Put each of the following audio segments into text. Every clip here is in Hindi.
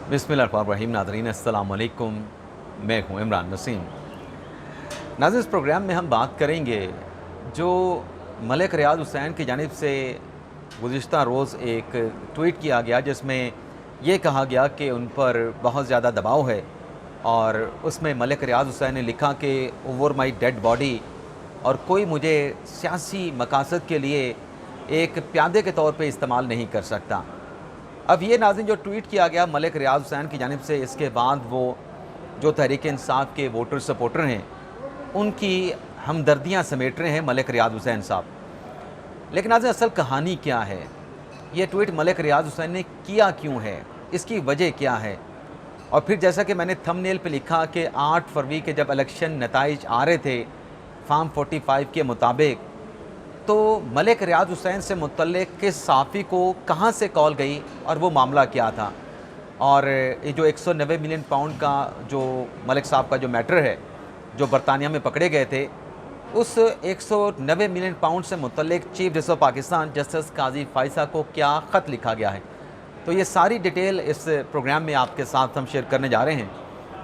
बिस्मिल्लाहिर्रहमानिर्रहीम। नाज़रीन अस्सलाम वालेकुम, मैं हूँ इमरान नसीम। नाज़रीन, इस प्रोग्राम में हम बात करेंगे जो मलिक रियाज़ हुसैन की जानिब से गुज़िश्ता रोज़ एक ट्वीट किया गया जिसमें ये कहा गया कि उन पर बहुत ज़्यादा दबाव है और उसमें मलिक रियाज़ हुसैन ने लिखा कि ओवर माई डेड बॉडी और कोई मुझे सियासी मकासद के लिए एक प्यादे के तौर पे इस्तेमाल नहीं कर सकता। अब ये नाज़रीन जो ट्वीट किया गया मलिक रियाज़ हुसैन की जानिब से, इसके बाद वो जो तहरीक इंसाफ के वोटर सपोर्टर हैं उनकी हमदर्दियाँ समेट रहे हैं मलिक रियाज़ हुसैन साहब। लेकिन नाज़रीन, असल कहानी क्या है? ये ट्वीट मलिक रियाज़ हुसैन ने किया क्यों है? इसकी वजह क्या है? और फिर जैसा कि मैंने थंबनेल पे लिखा कि 8 फरवरी के जब इलेक्शन नताइज आ रहे थे फार्म 45 के मुताबिक, तो मलिक रियाज़ हुसैन से मुतल्लिक़ किस सहाफ़ी को कहाँ से कॉल गई और वो मामला क्या था? और ये जो 190 मिलियन पाउंड का जो मलिक साहब का जो मैटर है, जो बरतानिया में पकड़े गए थे, उस 190 मिलियन पाउंड से मुतल्लिक़ chief justice of Pakistan justice Qazi Faiza को क्या ख़त लिखा गया है? तो ये सारी डिटेल इस प्रोग्राम में आपके साथ हम शेयर करने जा रहे हैं।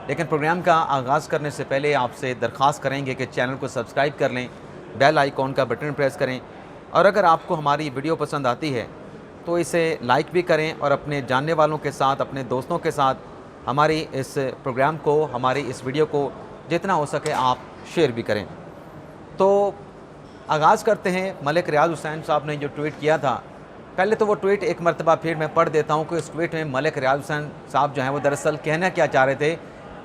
लेकिन प्रोग्राम का आगाज़ करने से पहले आपसे दरख्वास्त करेंगे कि चैनल को सब्सक्राइब कर लें, बेल आइकॉन का बटन प्रेस करें और अगर आपको हमारी वीडियो पसंद आती है तो इसे लाइक भी करें और अपने जानने वालों के साथ, अपने दोस्तों के साथ हमारी इस प्रोग्राम को, हमारी इस वीडियो को जितना हो सके आप शेयर भी करें। तो आगाज़ करते हैं। मलिक रियाज़ हुसैन साहब ने जो ट्वीट किया था, पहले तो वो ट्वीट एक मरतबा फिर मैं पढ़ देता हूँ कि इस ट्वीट में मलिक रियाज़ हुसैन साहब जो हैं वो दरअसल कहना क्या चाह रहे थे,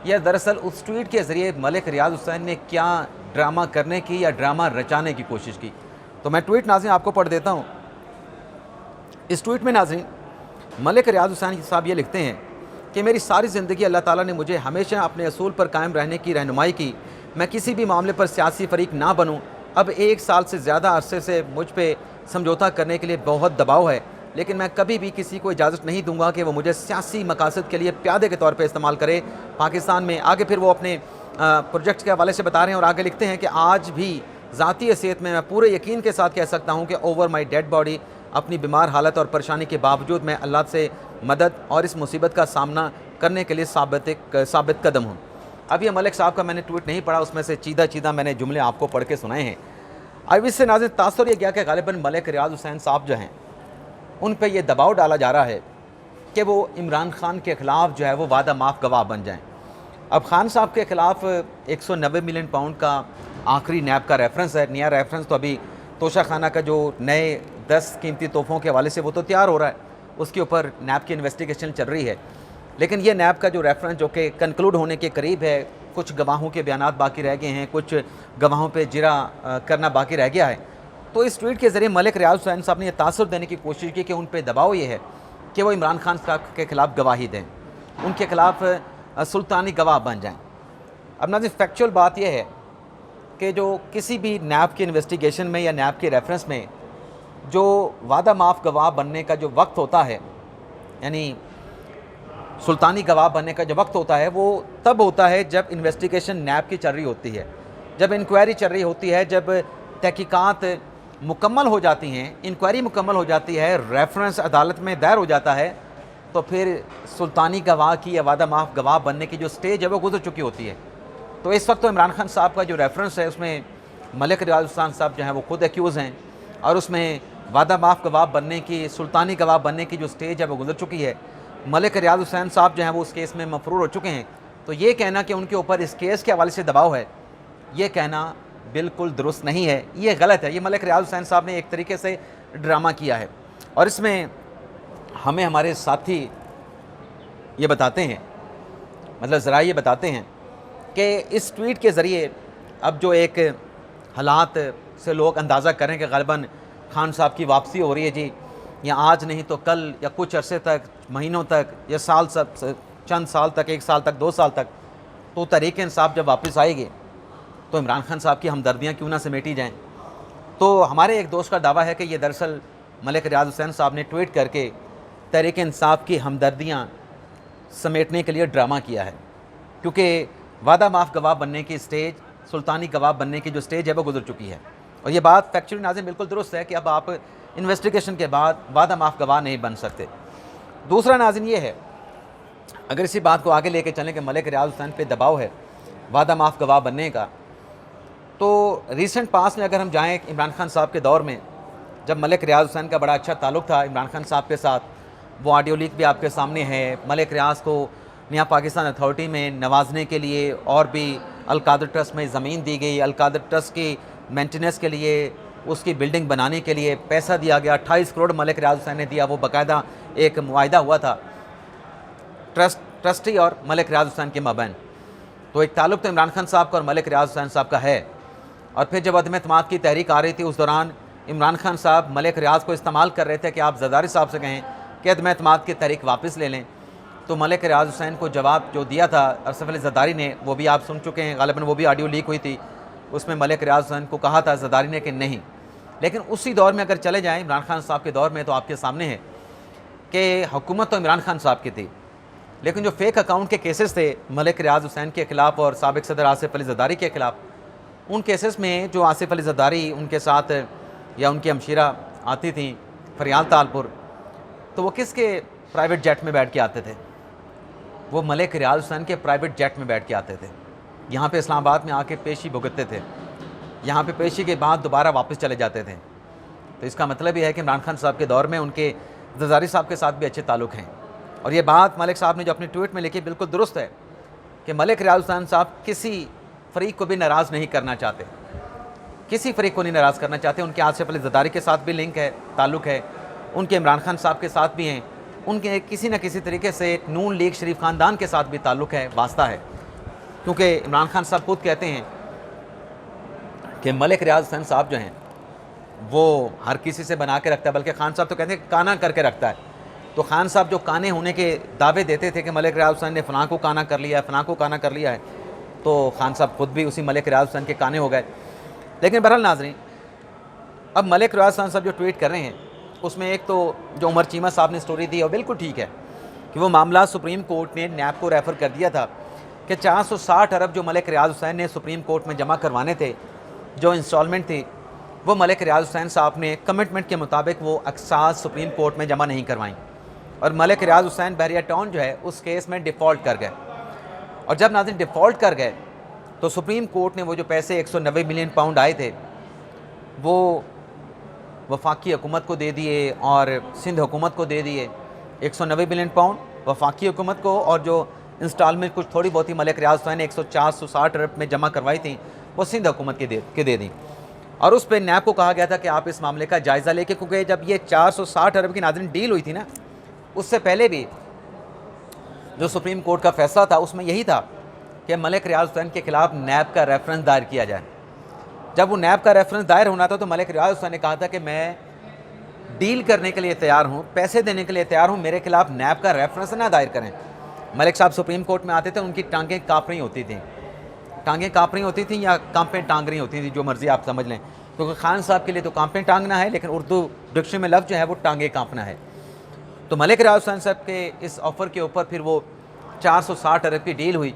या दरअसल उस ट्वीट के ज़रिए मलिक रियाज़ हुसैन ने क्या ड्रामा करने की या ड्रामा रचाने की कोशिश की। तो मैं ट्वीट नाज़रीन आपको पढ़ देता हूँ। इस ट्वीट में नाज़रीन मलिक रियाज़ हुसैन साहब ये लिखते हैं कि मेरी सारी ज़िंदगी अल्लाह ताला ने मुझे हमेशा अपने असूल पर कायम रहने की रहनुमाई की। मैं किसी भी मामले पर सियासी फ़रीक ना बनूँ। अब 1 साल से ज़्यादा अरसे से मुझ पर समझौता करने के लिए बहुत दबाव है, लेकिन मैं कभी भी किसी को इजाज़त नहीं दूंगा कि वो मुझे सियासी मकासद के लिए प्यादे के तौर पे इस्तेमाल करे पाकिस्तान में। आगे फिर वो अपने प्रोजेक्ट के हवाले से बता रहे हैं और आगे लिखते हैं कि आज भी ज़ाती हैसियत में मैं पूरे यकीन के साथ कह सकता हूँ कि ओवर माई डेड बॉडी, अपनी बीमार हालत और परेशानी के बावजूद मैं अल्लाह से मदद और इस मुसीबत का सामना करने के लिए साबित कदम हूँ। अब ये मलिक साहब का मैंने ट्वीट नहीं पढ़ा, उसमें से चीदा मैंने जुमले आपको पढ़ के सुनाए हैं। अब इससे नाज़रीन तासुर ये गया कि ग़ालिबन मलिक रियाज़ हुसैन साहब जो हैं उन पे ये दबाव डाला जा रहा है कि वो इमरान खान के ख़िलाफ़ जो है वो वादा माफ़ गवाह बन जाएं। अब खान साहब के ख़िलाफ़ 190 मिलियन पाउंड का आखिरी नैब का रेफरेंस है। नया रेफरेंस तो अभी तोशा खाना का जो नए 10 कीमती तोहफ़ों के हवाले से वो तो तैयार हो रहा है, उसके ऊपर नैब की इन्वेस्टिगेशन चल रही है। लेकिन ये नैब का जो रेफरेंस जो कि कंक्लूड होने के करीब है, कुछ गवाहों के बयानात बाकी रह गए हैं, कुछ गवाहों पे जिरा करना बाकी रह गया है। तो इस ट्वीट के ज़रिए मलिक रियाज़ हुसैन साहब ने यह तासुर देने की कोशिश की कि उन पे दबाव ये है कि वो इमरान खान साहब के ख़िलाफ़ गवाही दें, उनके ख़िलाफ़ सुल्तानी गवाह बन जाएँ। अब नाज़रीन फैक्चुअल बात यह है कि जो किसी भी नैब की इन्वेस्टिगेशन में या नैब के रेफरेंस में जो वादा माफ़ गवाह बनने का जो वक्त होता है, यानी सुल्तानी गवाह बनने का जो वक्त होता है, वो तब होता है जब इन्वेस्टिगेशन नैब की चल रही होती है, जब इंक्वायरी चल रही होती है, जब तहकीकात मुकम्मल हो जाती हैं, इंक्वायरी मुकम्मल हो जाती है, रेफरेंस अदालत में दायर हो जाता है, तो फिर सुल्तानी गवाह की या वादा माफ़ गवाह बनने की जो स्टेज है वो गुजर चुकी होती है। तो इस वक्त तो इमरान खान साहब का जो रेफरेंस है उसमें मलिक रियाज़ हुसैन साहब जो हैं वो खुद एक्यूज़ हैं और उसमें वादा माफ़ गवाह बनने की, सुल्तानी गवाह बनने की जो स्टेज है वो गुजर चुकी है। मलिक रियाज़ हुसैन साहब जो हैं वो उस केस में मफरूर हो चुके हैं। तो ये कहना कि उनके ऊपर इस केस के हवाले से दबाव है, ये कहना बिल्कुल दुरुस्त नहीं है, ये गलत है। ये मलिक रियाज़ हुसैन साहब ने एक तरीके से ड्रामा किया है और इसमें हमें हमारे साथी ये बताते हैं, मतलब ज़रा ये बताते हैं कि इस ट्वीट के ज़रिए अब जो एक हालात से लोग अंदाज़ा करें कि ग़ालिबन खान साहब की वापसी हो रही है जी, या आज नहीं तो कल या कुछ अरसे तक, महीनों तक या चंद साल तक, 1 साल तक, 2 साल तक, तो तहरीक इंसाफ जब वापस आएगी तो इमरान खान साहब की हमदर्दियाँ क्यों ना समेटी जाएँ। तो हमारे एक दोस्त का दावा है कि ये दरअसल मलिक रियाज़ हुसैन साहब ने ट्वीट करके तहरीक इंसाफ की हमदर्दियाँ समेटने के लिए ड्रामा किया है, क्योंकि वादा माफ़ गवाह बनने की स्टेज, सुल्तानी गवाह बनने की जो स्टेज है वो गुजर चुकी है। और ये बात फैक्चुअली नाज़रीन बिल्कुल दुरुस्त है कि अब आप इन्वेस्टिगेशन के बाद वादा माफ़ गवाह नहीं बन सकते। दूसरा नाज़रीन ये है अगर इसी बात को आगे लेके चलें कि मलिक रियाज हुसैन पे दबाव है वादा माफ़ गवाह बनने का, तो रिसेंट पास में अगर हम जाएँ इमरान खान साहब के दौर में, जब मलिक रियाज हुसैन का बड़ा अच्छा ताल्लुक़ था इमरान खान साहब के साथ, वो ऑडियो लीक भी आपके सामने है। मलिक रियाज को नया पाकिस्तान अथॉरिटी में नवाजने के लिए और भी अल-कादर ट्रस्ट में ज़मीन दी गई, अल-कादर ट्रस्ट की मेंटेनेंस के लिए, उसकी बिल्डिंग बनाने के लिए पैसा दिया गया। 28 करोड़ मलिक रियाज हुसैन ने दिया। वो बाकायदा एक मुआहिदा हुआ था ट्रस्टी और मलिक रियाज हुसैन के माबैन। तो एक ताल्लुक़ तो इमरान खान साहब का और मलिक रियाज हुसैन साहब का है। और फिर जब अदम एतमाद की तहरीक आ रही थी, उस दौरान इमरान खान साहब मलिक रियाज को इस्तेमाल कर रहे थे कि आप ज़रदारी साहब से कहें कि अदम एतमाद की तहरीक वापस ले लें। तो मलिक रियाज हुसैन को जवाब जो दिया था अरसफ अली ज़रदारी ने, वो भी आप सुन चुके हैं, ग़ालिबन वो भी ऑडियो लीक हुई थी। उसमें मलिक रियाज हुसैन को कहा था ज़रदारी ने कि नहीं। लेकिन उसी दौर में अगर चले जाएँ इमरान खान साहब के दौर में, तो आपके सामने है कि हुकूमत तो इमरान खान साहब की थी, लेकिन जो फेक अकाउंट के केसेस थे मलिक रियाज हुसैन के ख़िलाफ़ और साबिक़ सदर आसिफ अली ज़रदारी के ख़िलाफ़, उन केसेस में जो आसिफ अली ज़रदारी उनके साथ या उनकी हमशीरा आती थी फरियाल तालपुर, तो वो किसके प्राइवेट जेट में बैठ के आते थे? वो मलिक रियाज हुसैन के प्राइवेट जेट में बैठ के आते थे। यहाँ पे इस्लामाबाद में आके पेशी भुगतते थे, यहाँ पे पेशी के बाद दोबारा वापस चले जाते थे। तो इसका मतलब ये है कि इमरान खान साहब के दौर में उनके ज़रदारी साहब के साथ भी अच्छे ताल्लुक़ हैं। और ये बात मलिक साहब ने जो अपने ट्वीट में लिखी बिल्कुल दुरुस्त है कि मलिक रियाज हुसैन साहब किसी फ़रीक को भी नाराज़ नहीं करना चाहते, किसी फ़रीक को नहीं नाराज़ करना चाहते। उनके आसिफ अली ज़रदारी के साथ भी लिंक है, ताल्लुक़ है, उनके इमरान खान साहब के साथ भी हैं, उनके किसी न किसी तरीके से नून लीग शरीफ ख़ानदान के साथ भी ताल्लुक़ है, वास्ता है। क्योंकि इमरान खान साहब खुद कहते हैं कि मलिक रियाज हुसैन साहब जो हैं वो हर किसी से बना के रखता है, बल्कि खान साहब तो कहते हैं काना करके रखता है। तो खान साहब जो काने होने के दावे देते थे कि मलिक रियाज हुसैन ने फ़लाँ को काना कर लिया है, फ़लाँ को काना कर लिया है, तो खान साहब खुद भी उसी मलिक रियाज हुसैन के काने हो गए। लेकिन बहरहाल नाज़रीन, अब मलिक रियाज हुसैन साहब जो ट्वीट कर रहे हैं, उसमें एक तो जो उमर चीमा साहब ने स्टोरी दी और बिल्कुल ठीक है कि वो मामला सुप्रीम कोर्ट ने नैब को रेफ़र कर दिया था कि 460 अरब जो मलिक रियाज हुसैन ने सुप्रीम कोर्ट में जमा करवाने थे, जो इंस्टॉलमेंट थी, वो मलिक रियाज हुसैन साहब ने कमिटमेंट के मुताबिक वो अक्सास सुप्रीम कोर्ट में जमा नहीं करवाई और मलिक रियाज हुसैन बहरिया टाउन जो है उस केस में डिफ़ॉल्ट कर गए। और जब नाज़रीन डिफ़ॉल्ट कर गए तो सुप्रीम कोर्ट ने वो जो पैसे 190 मिलियन पाउंड आए थे वो वफाकी हुकूमत को दे दिए और सिंध हुकूमत को दे दिए। 190 मिलियन पाउंड वफाकी हुकूमत को और जो इंस्टॉलमेंट कुछ थोड़ी बहुत ही मलिक रियाज हुसैन ने 160 अरब में जमा करवाई थी वो सिंध हुकूमत के दे दी। और उस पर नैब को कहा गया था कि आप इस मामले का जायज़ा लेके, क्योंकि जब ये 460 अरब की नाज़रीन डील हुई थी ना, उससे पहले भी जो सुप्रीम कोर्ट का फैसला था उसमें यही था कि मलिक रियाज हुसैन के ख़िलाफ़ नैब का रेफरेंस दायर किया जाए। जब वो नैब का रेफरेंस दायर होना था तो मलिक रियाज हुसैन ने कहा था कि मैं डील करने के लिए तैयार हूँ, पैसे देने के लिए तैयार हूँ, मेरे खिलाफ़ नैब का रेफरेंस ना दायर करें। मलिक साहब सुप्रीम कोर्ट में आते थे, उनकी टांगें काँप रही होती थी, टांगें काँप रही होती थी या कांपें टांग रही होती थी, जो मर्ज़ी आप समझ लें। क्योंकि खान साहब के लिए तो कांपें टांगना है, लेकिन उर्दू डिक्शनरी में लफ्ज़ जो है वो टांगें काँपना है। तो मलिक रियाज हुसैन साहब के इस ऑफ़र के ऊपर फिर वो 460 अरब की डील हुई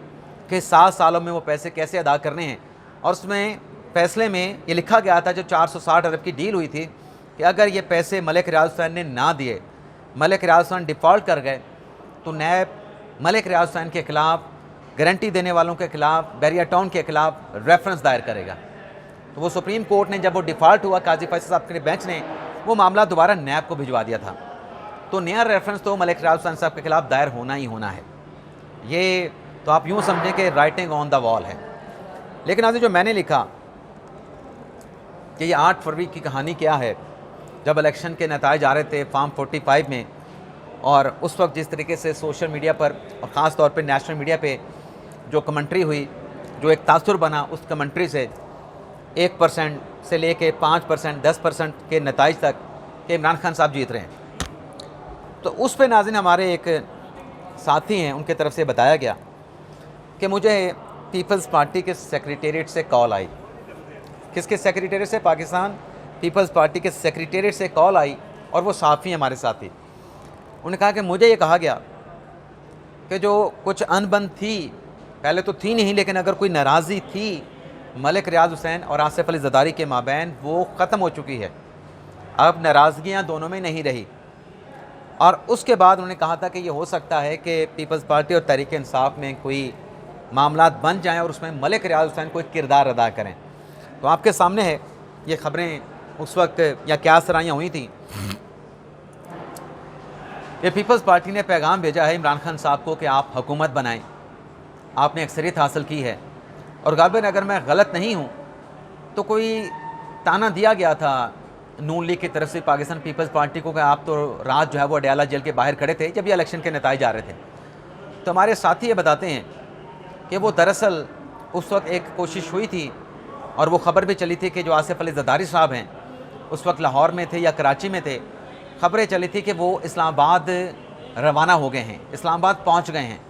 कि 7 सालों में वो पैसे कैसे अदा करने हैं। और उसमें फ़ैसले में ये लिखा गया था, जो 460 अरब की डील हुई थी, कि अगर ये पैसे मलिक रियाज हुसैन ने ना दिए, मलिक रियाज हुसैन डिफ़ॉल्ट कर गए, तो नैब मलिक रियाज हुसैन के ख़िलाफ़, गारंटी देने वालों के ख़िलाफ़, बहरिया टाउन के ख़िलाफ़ रेफरेंस दायर करेगा। तो वो सुप्रीम कोर्ट ने जब वो डिफ़ॉल्ट हुआ, काजी फैसल साहब के बेंच ने वो मामला दोबारा नैब को भिजवा दिया था। तो नया रेफरेंस तो मलिक रियाज हुसैन साहब के ख़िलाफ़ दायर होना ही होना है। ये तो आप यूँ समझें कि राइटिंग ऑन द वॉल है। लेकिन आज जो मैंने लिखा कि ये 8 फरवरी की कहानी क्या है, जब इलेक्शन के नताइज आ रहे थे फॉर्म 45 में, और उस वक्त जिस तरीके से सोशल मीडिया पर और ख़ास तौर पे नेशनल मीडिया पे जो कमेंट्री हुई, जो एक तासुर बना उस कमेंट्री से 1% से लेके 5%, 10% के नताइज तक कि इमरान खान साहब जीत रहे हैं। तो उस पे नाज़रीन हमारे एक साथी हैं, उनके तरफ से बताया गया कि मुझे पीपल्स पार्टी के सेक्रेटेरिएट से कॉल आई। किसके सेक्रेटेरिएट से? पाकिस्तान पीपल्स पार्टी के सेक्रेटेरिएट से कॉल आई, और वो साफ़ी हैं हमारे साथी। उन्होंने कहा कि मुझे ये कहा गया कि जो कुछ अनबन थी, पहले तो थी नहीं, लेकिन अगर कोई नाराज़ी थी मलिक रियाज हुसैन और आसिफ अली ज़रदारी के माबैन, वो ख़त्म हो चुकी है। अब नाराज़गियाँ दोनों में नहीं रही। और उसके बाद उन्होंने कहा था कि ये हो सकता है कि पीपल्स पार्टी और तहरीक इंसाफ में कोई मामलात बन जाएं और उसमें मलिक रियाज हुसैन कोई किरदार अदा करें। तो आपके सामने है ये खबरें उस वक्त या क्या सराहियाँ हुई थी। ये पीपल्स पार्टी ने पैगाम भेजा है इमरान खान साहब को कि आप हुकूमत बनाएं, आपने अक्सरियत हासिल की है। और गालिबन अगर मैं गलत नहीं हूँ तो कोई ताना दिया गया था नून लीग की तरफ से पाकिस्तान पीपल्स पार्टी को कि आप तो रात जो है वो अडयाला जेल के बाहर खड़े थे जब ये इलेक्शन के नतीजे आ रहे थे। तो हमारे साथी ये बताते हैं कि वो दरअसल उस वक्त एक कोशिश हुई थी और वो ख़बर भी चली थी कि जो आसिफ अली ज़रदारी साहब हैं उस वक्त लाहौर में थे या कराची में थे, ख़बरें चली थी कि वो इस्लामाबाद रवाना हो गए हैं, इस्लामाबाद पहुंच गए हैं।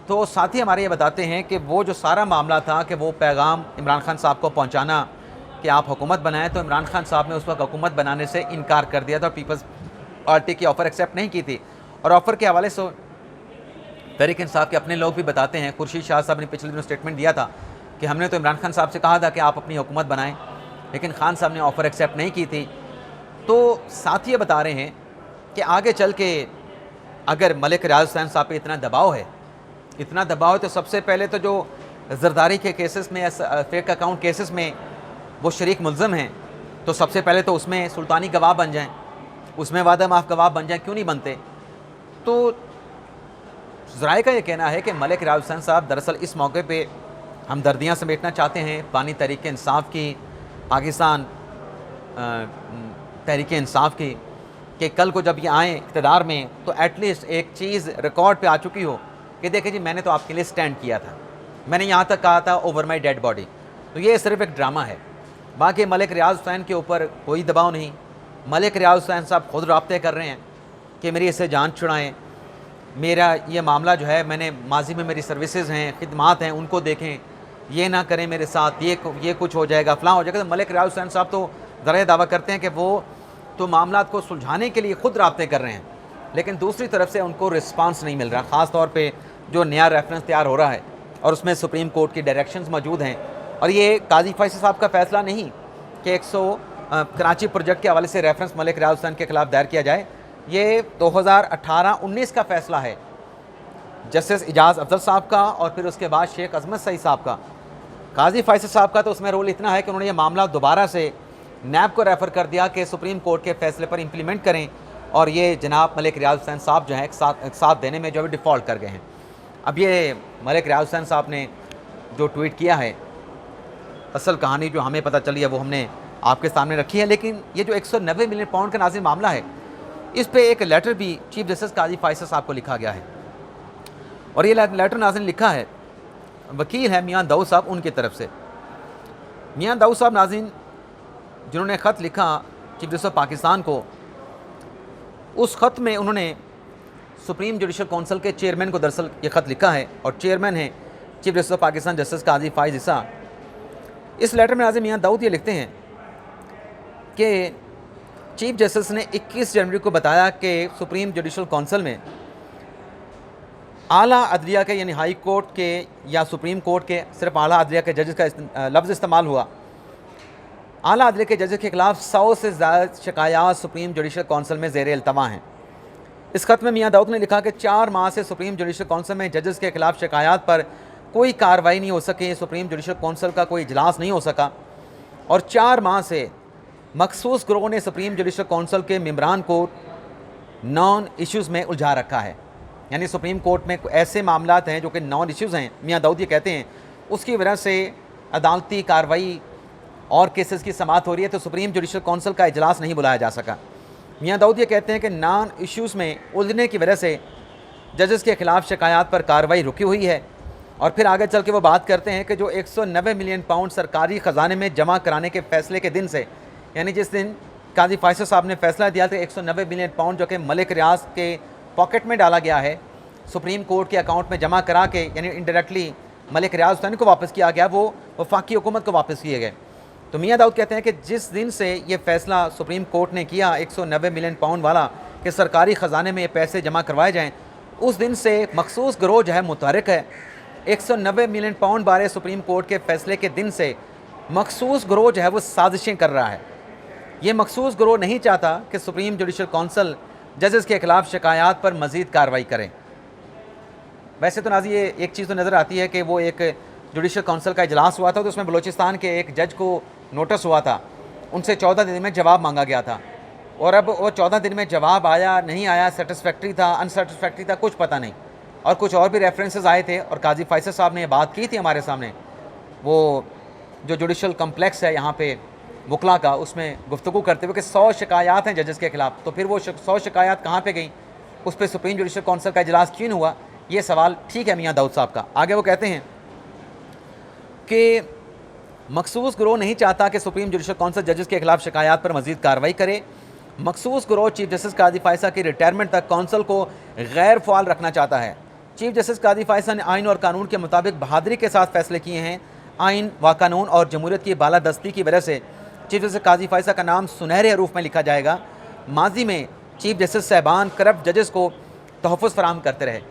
तो साथी हमारे ये बताते हैं कि वो जो सारा मामला था कि वो पैगाम इमरान खान साहब को पहुंचाना कि आप हुकूमत बनाएं, तो इमरान खान साहब ने उस वक्त हुकूमत बनाने से इनकार कर दिया था। पीपल्स पार्टी की ऑफ़र एक्सेप्ट नहीं की थी। और ऑफ़र के हवाले से तहरीक इंसाफ के अपने लोग भी बताते हैं, खुर्शीद शाह साहब ने पिछले दिनों स्टेटमेंट दिया था कि हमने तो इमरान खान साहब से कहा था कि आप अपनी हुकूमत बनाएं, लेकिन खान साहब ने ऑफ़र एक्सेप्ट नहीं की थी। तो साथ ये बता रहे हैं कि आगे चल के अगर मलिक रियाज हुसैन साहब पे इतना दबाव है तो सबसे पहले तो जो जरदारी के केसेस में फेक अकाउंट केसेस में वो शरीक मुल्ज़म हैं, तो सबसे पहले तो उसमें सुल्तानी गवाह बन जाएं, उसमें वादा माफ़ गवाह बन जाएं, क्यों नहीं बनते। तो ज़राए का ये कहना है कि मलिक रियाज हुसैन साहब दरअसल इस मौके पे हमदर्दियाँ समेटना चाहते हैं पानी तहरीक इंसाफ की, पाकिस्तान तहरीक इंसाफ की, कि कल को जब ये आएँ इक़्तिदार में तो एटलीस्ट एक चीज़ रिकॉर्ड पे आ चुकी हो कि देखिए जी मैंने तो आपके लिए स्टैंड किया था, मैंने यहाँ तक कहा था ओवर माई डेड बॉडी। तो ये सिर्फ एक ड्रामा है, बाकी मलिक रियाज हुसैन के ऊपर कोई दबाव नहीं। मलिक रियाज हुसैन साहब खुद राब्ते कर रहे हैं कि मेरी इससे जान छुड़ाएँ, मेरा ये मामला जो है मैंने माजी में मेरी सर्विसेज हैं, खिदमात हैं, उनको देखें, ये ना करें मेरे साथ, ये कुछ हो जाएगा, फ़लाँ हो जाएगा। तो मलिक रियाज हुसैन साहब तो ज़रा दावा करते हैं कि वो तो मामलात को सुलझाने के लिए ख़ुद राब्ते कर रहे हैं, लेकिन दूसरी तरफ से उनको रिस्पांस नहीं मिल रहा। ख़ास तौर पे जो नया रेफरेंस तैयार हो रहा है और उसमें सुप्रीम कोर्ट की डायरेक्शंस मौजूद हैं, और ये काजी फैसल साहब का फ़ैसला नहीं कि 100 कराची प्रोजेक्ट के हवाले से रेफरेंस मलिक रियाज हुसैन के ख़िलाफ़ दायर किया जाए, ये 2018-19 का फ़ैसला है जस्टिस इजाज़ अफजल साहब का और फिर उसके बाद शेख अजमत सईद साहब का। काजी फैसल साहब का तो उसमें रोल इतना है कि उन्होंने ये मामला दोबारा से नैब को रेफ़र कर दिया कि सुप्रीम कोर्ट के फ़ैसले पर इम्प्लीमेंट करें, और ये जनाब मलिक रियाज हुसैन साहब जो हैं साथ देने में जो है डिफ़ॉल्ट कर गए हैं। अब ये मलिक रियाज हुसैन साहब ने जो ट्वीट किया है, असल कहानी जो हमें पता चली है वो हमने आपके सामने रखी है, लेकिन ये जो 190 मिलियन पाउंड का नाज़िल मामला है, इस पर एक लेटर भी चीफ जस्टिस काजी फैसल साहब को लिखा गया है, और ये लेटर नाज़िल लिखा है वकील है मियाँ दाऊद साहब, उनकी तरफ से। मियाँ दाऊद साहब नाज़िन जिन्होंने ख़त लिखा चीफ जस्टिस पाकिस्तान को, उस ख़त में उन्होंने सुप्रीम जुडिशल काउंसिल के चेयरमैन को दरअसल ये ख़त लिखा है, और चेयरमैन हैं चीफ जस्टिस पाकिस्तान जस्टिस काजी फाइज ईसा। इस लेटर में नाज़िम मियाँ दाऊद ये लिखते हैं कि चीफ जस्टिस ने 21 जनवरी को बताया कि सुप्रीम जुडिशल काउंसिल में आला अदलिया के यानी हाई कोर्ट के या सुप्रीम कोर्ट के सिर्फ आला अदलिया के जजेस का लफ्ज़ इस्तेमाल हुआ। आला अदलिया के जजेस के ख़िलाफ़ 100 से ज़्यादा शिकायत सुप्रीम जुडिशल काउंसिल में ज़ेर इल्तवा हैं। इस ख़त में मियाँ दाऊद ने लिखा कि 4 माह से सुप्रीम जुडिशल काउंसिल में जजेस के ख़िलाफ़ शिकायत पर कोई कार्रवाई नहीं हो सकी, सुप्रीम जुडिशल काउंसिल का कोई इजलास नहीं हो सका, और 4 माह से मखसूस ग्रोह ने सुप्रीम जुडिशल काउंसिल के मेंबरान को नॉन इश्यूज़ में उलझा रखा है। यानी सुप्रीम कोर्ट में ऐसे मामलात हैं जो कि नॉन इश्यूज़ हैं, मियाँ दाऊद ये कहते हैं, उसकी वजह से अदालती कार्रवाई और केसेस की समाअत हो रही है, तो सुप्रीम जुडिशल काउंसिल का इजलास नहीं बुलाया जा सका। मियाँ दाऊद ये कहते हैं कि नॉन इश्यूज़ में उलझने की वजह से जजेस के ख़िलाफ़ शिकायत पर कार्रवाई रुकी हुई है। और फिर आगे चल के वो बात करते हैं कि जो 190 मिलियन पाउंड सरकारी ख़जाने में जमा कराने के फ़ैसले के दिन से, यानी जिस दिन काजी फैसल साहब ने फैसला दिया था 190 मिलियन पाउंड जो कि मलिक रियाज के पॉकेट में डाला गया है, सुप्रीम कोर्ट के अकाउंट में जमा करा के, यानी इनडायरेक्टली मलिक रियाज हुसैन को वापस किया गया, वो वफाकी हुकूमत को वापस किए गए। तो मियाँ दाऊद कहते हैं कि जिस दिन से ये फ़ैसला सुप्रीम कोर्ट ने किया 190 मिलियन पाउंड वाला कि सरकारी ख़जाने में ये पैसे जमा करवाए जाएँ, उस दिन से मखसूस गिरोह जो है मुतहरिक है। 190 मिलियन पाउंड बारे सुप्रीम कोर्ट के फ़ैसले के दिन से मखसूस गिरोह जो है वो साजिशें कर रहा है। ये मखसूस गिरोह नहीं चाहता कि सुप्रीम जुडिशल काउंसिल जजेस के खिलाफ शिकायत पर मज़ीद कार्रवाई करें। वैसे तो नाज़रीन ये एक चीज़ तो नज़र आती है कि वो एक जुडिशल काउंसिल का इजलास हुआ था, तो उसमें बलूचिस्तान के एक जज को नोटिस हुआ था, उनसे 14 दिन में जवाब मांगा गया था, और अब वो 14 दिन में जवाब आया नहीं आया, सेटिस्फैक्ट्री था अनसेटिस्फैक्ट्री था, कुछ पता नहीं। और कुछ और भी रेफरेंसेस आए थे और काजी फैसल साहब ने ये बात की थी हमारे सामने, वो जो जुडिशल कम्प्लेक्स है यहाँ पे वकला का, उसमें गुफ्तगू करते हुए कि 100 शिकायत हैं जजेस के खिलाफ, तो फिर वो 100 शिकायत कहाँ पे गई, उस पर सुप्रीम जुडिशल काउंसिल का इजलास क्यों हुआ, ये सवाल ठीक है मियाँ दाऊद साहब का। आगे वो कहते हैं कि मखसूस गिरोह नहीं चाहता कि सुप्रीम जुडिशल काउंसिल जजेस के खिलाफ शिकायत पर मजीद कार्रवाई करे। मखसूस गिरोह चीफ जस्टिस काजी फायसा की रिटायरमेंट तक काउंसिल को गैर फ़ाल रखना चाहता है। चीफ जस्टिस काजी फायसा ने आइन और कानून के मुताबिक बहादुरी के साथ फैसले किए हैं। आइन व कानून और जमहूरियत की बालादस्ती की वजह से चीफ जस्टिस काजी फायसा का नाम सुनहरे हरूफ में लिखा जाएगा। माजी में चीफ जस्टिस साहबान करप्ट जजेस को तहफ़्फ़ुज़ फराहम करते रहे।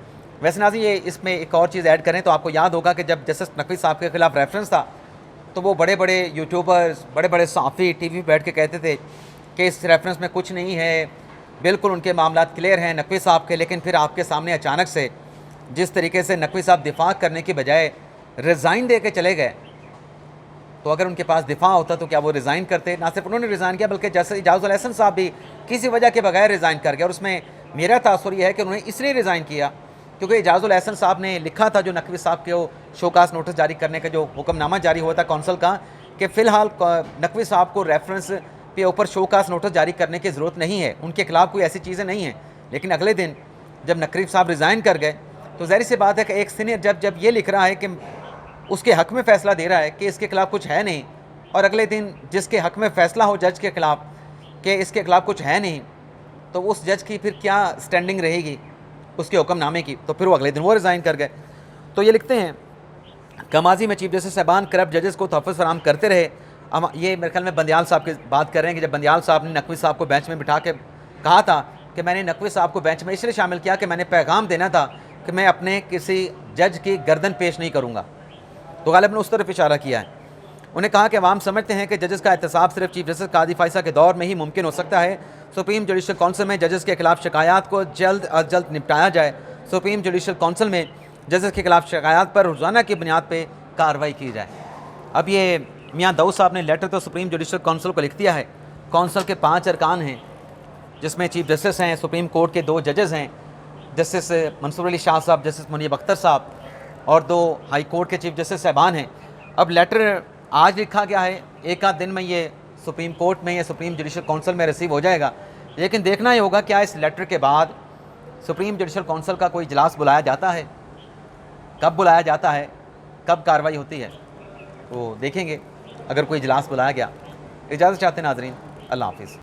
वैसे नाज़रीन ये इसमें एक और चीज़ ऐड करें तो आपको याद होगा कि जब जस्टिस नकवी साहब के खिलाफ रेफरेंस था, तो वो बड़े बड़े यूट्यूबर्स, बड़े बड़े सहाफ़ी टीवी बैठ के कहते थे कि इस रेफरेंस में कुछ नहीं है, बिल्कुल उनके मामला क्लियर हैं नकवी साहब के। लेकिन फिर आपके सामने अचानक से जिस तरीके से नकवी साहब दिफा करने की बजाय रिज़ाइन दे के चले गए, तो अगर उनके पास दिफा होता तो क्या वो रिज़ाइन करते? ना सिर्फ उन्होंने रिज़ाइन किया बल्कि जैसे इजाज़ुल एहसन साहब भी किसी वजह के बगैर रिज़ाइन कर गए। और उसमें मेरा तासुर यह है कि उन्होंने इसलिए रिज़ाइन किया क्योंकि इजाज़ुल एहसन साहब ने लिखा था जो नकवी साहब के वो शोकास नोटिस जारी करने का जो हुक्मनामा जारी हुआ था कौंसल का, कि फ़िलहाल नकवी साहब को रेफरेंस के ऊपर शोकास नोटिस जारी करने की ज़रूरत नहीं है, उनके खिलाफ कोई ऐसी चीज़ें नहीं हैं। लेकिन अगले दिन जब नकवी साहब रिज़ाइन कर गए तो ज़ाहिर सी बात है कि एक सीनियर जब ये लिख रहा है कि उसके हक़ में फ़ैसला दे रहा है कि इसके खिलाफ कुछ है नहीं, और अगले दिन जिसके हक़ में फ़ैसला हो जज के खिलाफ कि इसके खिलाफ कुछ है नहीं, तो उस जज की फिर क्या स्टैंडिंग रहेगी उसके हुक्मनामे की? तो फिर वो अगले दिन वो रिज़ाइन कर गए। तो ये लिखते हैं कमाजी में चीफ जस्टिस साहबान करप्ट जजेस को तहफ़्फ़ुज़ फराहम करते रहे। अब ये मेरे ख्याल में बंदियाल साहब की बात कर रहे हैं कि जब बंदियाल साहब ने नकवी साहब को बेंच में बिठा के कहा था कि मैंने नकवी साहब को बेंच में इसलिए शामिल किया कि मैंने पैगाम देना था कि मैं अपने किसी जज की गर्दन पेश नहीं करूँगा, तो गालिब ने उस तरफ इशारा किया है। उन्हें कहा कि अवाम समझते हैं कि जजेस का एहतसाब सिर्फ चीफ जस्टिस काजी फायसा के दौर में ही मुमकिन हो सकता है। सुप्रीम जुडिशल काउंसिल में जजेस के खिलाफ शिकायत को जल्द अज जल्द निपटाया जाए। सुप्रीम जुडिशल काउंसिल में जजेस के खिलाफ शिकायत पर रोज़ाना की बुनियाद पर कार्रवाई की जाए। अब ये मियाँ दाऊद साहब ने लेटर तो सुप्रीम जुडिशल काउंसिल को लिख दिया है। काउंसिल के 5 अरकान हैं जिसमें चीफ जस्टिस हैं, सुप्रीम कोर्ट के 2 जजेस हैं, जस्टिस मंसूर अली शाह साहब, जस्टिस मुनीब अख्तर साहब, और 2 हाई कोर्ट के चीफ जस्टिस साहबान हैं। अब लेटर आज लिखा गया है, एक आध दिन में ये सुप्रीम कोर्ट में या सुप्रीम जुडिशल काउंसिल में रिसीव हो जाएगा। लेकिन देखना ही होगा क्या इस लेटर के बाद सुप्रीम जुडिशल काउंसिल का कोई इजलास बुलाया जाता है, कब बुलाया जाता है, कब कार्रवाई होती है, तो देखेंगे। अगर कोई इजलास बुलाया गया। इजाज़त चाहते हैं नाज़रीन, अल्लाह हाफ़िज़।